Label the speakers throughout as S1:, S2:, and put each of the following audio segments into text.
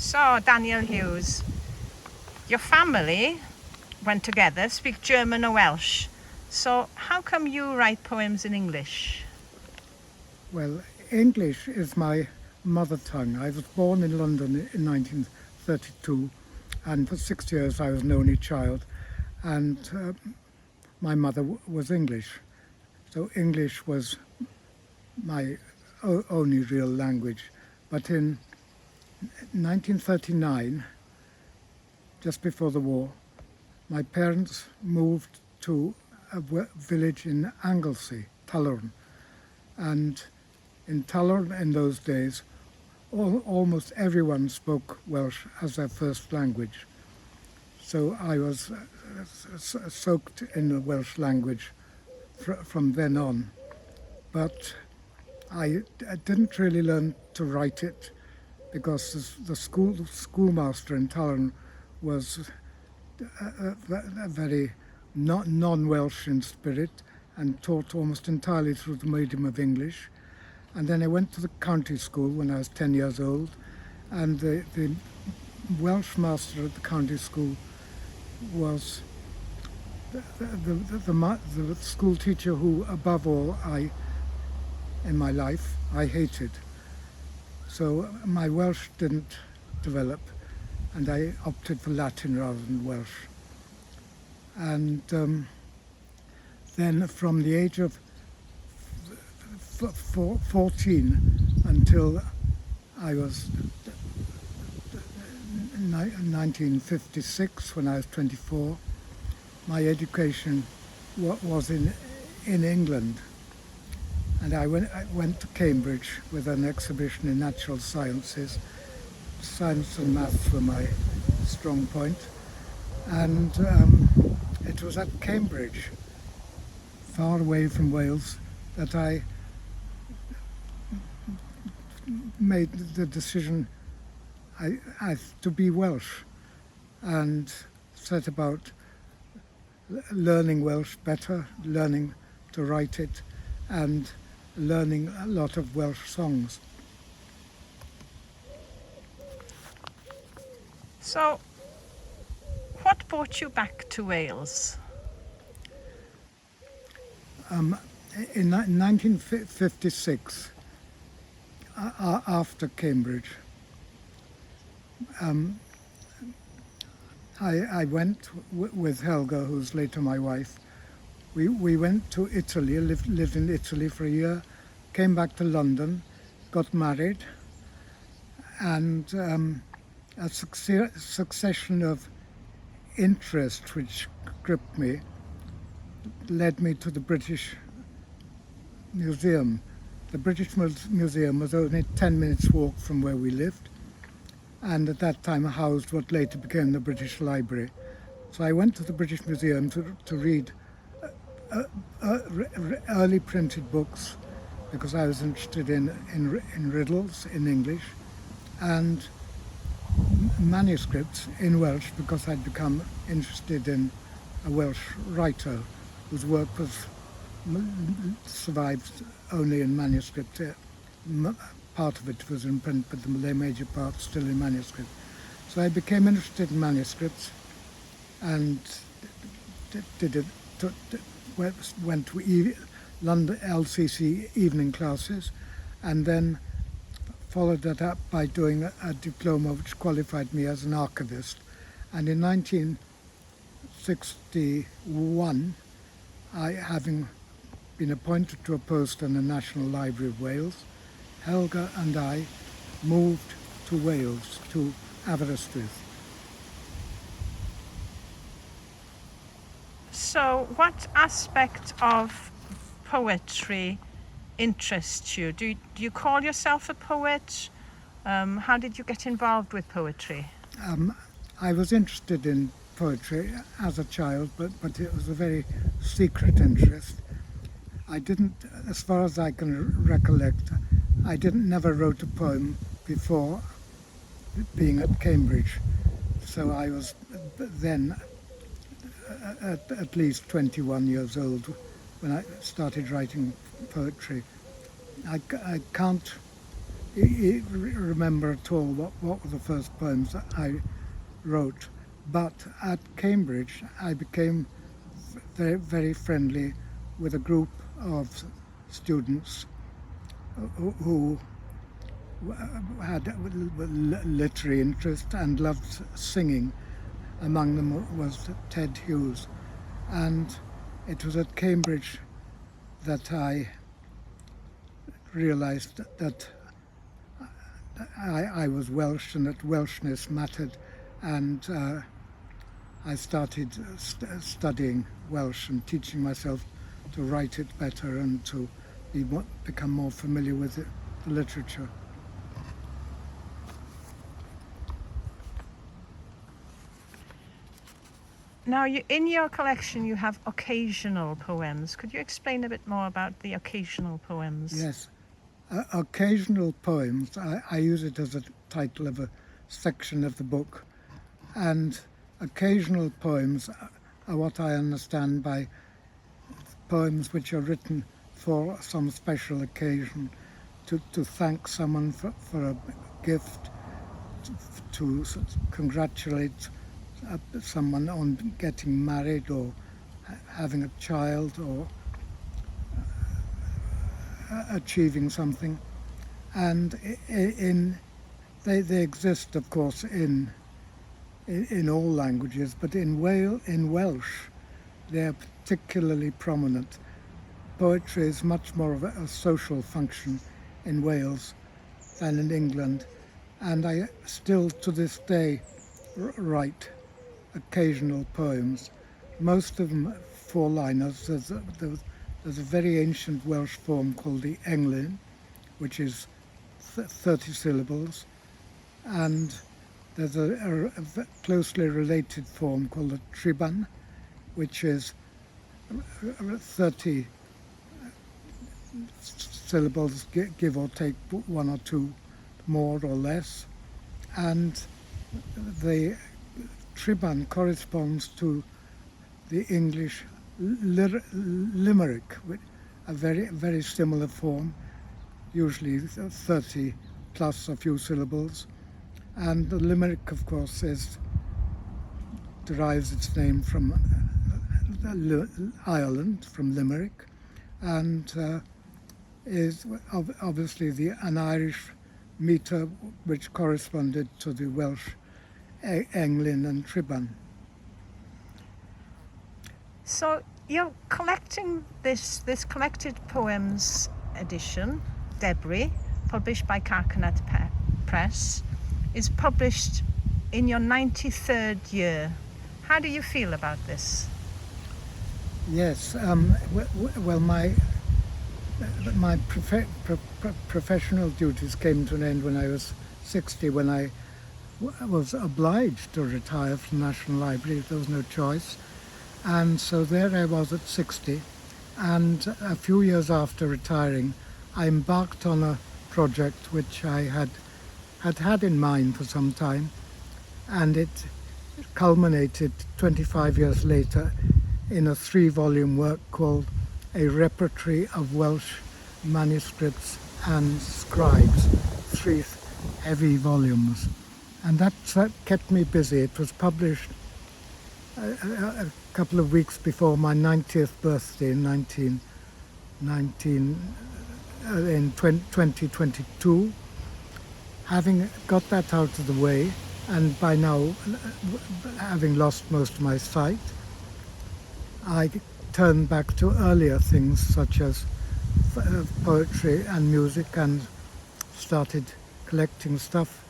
S1: So, Daniel Huws, your family, when together, speak German or Welsh. So, how come you write poems in English?
S2: Well, English is my mother tongue. I was born in London in 1932, and for 6 years I was an only child, and my mother was English. So English was my only real language. But in 1939, just before the war, my parents moved to a village in Anglesey, Tullern, and in Tullern in those days, almost everyone spoke Welsh as their first language. So I was soaked in the Welsh language from then on. But I didn't really learn to write it because the schoolmaster in Tullern was a very non-Welsh in spirit and taught almost entirely through the medium of English. And then I went to the county school when I was 10 years old, and the Welsh master at the county school was the school teacher who, above all, in my life, I hated. So my Welsh didn't develop, and I opted for Latin rather than Welsh. And then from the age of 14 until I was 1956, when I was 24, my education was in England. And I went to Cambridge with an exhibition in natural sciences. Science and maths were my strong point. And it was at Cambridge, far away from Wales, that I made the decision to be Welsh and set about learning Welsh better, learning to write it, and learning a lot of Welsh songs.
S1: So, what brought you back to Wales?
S2: In 1956, after Cambridge, I went with Helga, who's later my wife. We went to Italy, lived in Italy for a year, came back to London, got married, and a succession of interest which gripped me led me to the British Museum. The British Museum was only 10 minutes walk from where we lived, and at that time housed what later became the British Library. So I went to the British Museum to read early printed books, because I was interested in riddles in English, and manuscripts in Welsh, because I'd become interested in a Welsh writer whose work was survived only in manuscript. Part of it was in print, but the major part still in manuscript. So I became interested in manuscripts and went to London LCC evening classes, and then followed that up by doing a diploma which qualified me as an archivist. And in 1961, having been appointed to a post in the National Library of Wales, Helga and I moved to Wales, to Aberystwyth.
S1: So, what aspect of poetry interests you? Do you call yourself a poet? How did you get involved with poetry?
S2: I was interested in poetry as a child, but it was a very secret interest. I didn't, as far as I can recollect, never wrote a poem before being at Cambridge. So I was then at least 21 years old when I started writing poetry. I can't remember at all what were the first poems that I wrote. But at Cambridge, I became very, very friendly with a group of students who had literary interest and loved singing. Among them was Ted Huws. And it was at Cambridge that I realised that I was Welsh and that Welshness mattered, and I started studying Welsh and teaching myself to write it better and to become more familiar with the literature.
S1: Now, in your collection you have occasional poems. Could you explain a bit more about the occasional poems?
S2: Yes. Occasional poems, I use it as a title of a section of the book, and occasional poems are what I understand by poems which are written for some special occasion, to thank someone for a gift, to congratulate someone on getting married or having a child or achieving something. And they exist, of course, in all languages, but in Welsh they're particularly prominent. Poetry is much more of a social function in Wales than in England, and I still to this day write occasional poems, most of them four-liners. There's a very ancient Welsh form called the Englyn, which is 30 syllables, and there's a closely related form called the Triban, which is 30 syllables, give or take one or two more or less, and the Triban corresponds to the English limerick, a very, very similar form, usually 30 plus a few syllables. And the limerick, of course, derives its name from Ireland, from Limerick, and is obviously an Irish metre which corresponded to the Welsh Englyn and Triban.
S1: So you're collecting this collected poems edition, Debris, published by Carcanet Press, is published in your 93rd year. How do you feel about this?
S2: Yes, well, my professional duties came to an end when I was 60, when I was obliged to retire from the National Library. There was no choice. And so there I was at 60, and a few years after retiring, I embarked on a project which I had in mind for some time, and it culminated 25 years later in a 3-volume work called A Repertory of Welsh Manuscripts and Scribes, 3 heavy volumes. And that kept me busy. It was published a couple of weeks before my 90th birthday in 2022. Having got that out of the way, and by now having lost most of my sight, I turned back to earlier things such as poetry and music, and started collecting stuff.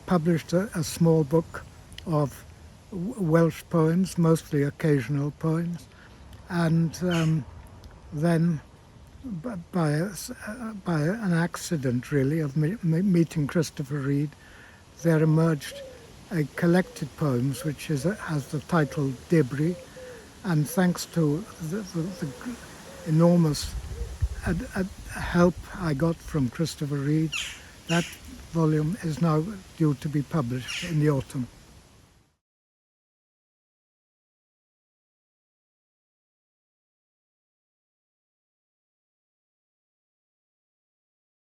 S2: Published a small book of Welsh poems, mostly occasional poems, and then by an accident really of meeting Christopher Reid, there emerged a collected poems which has the title Debris, and thanks to the enormous help I got from Christopher Reid, that volume is now due to be published in the autumn.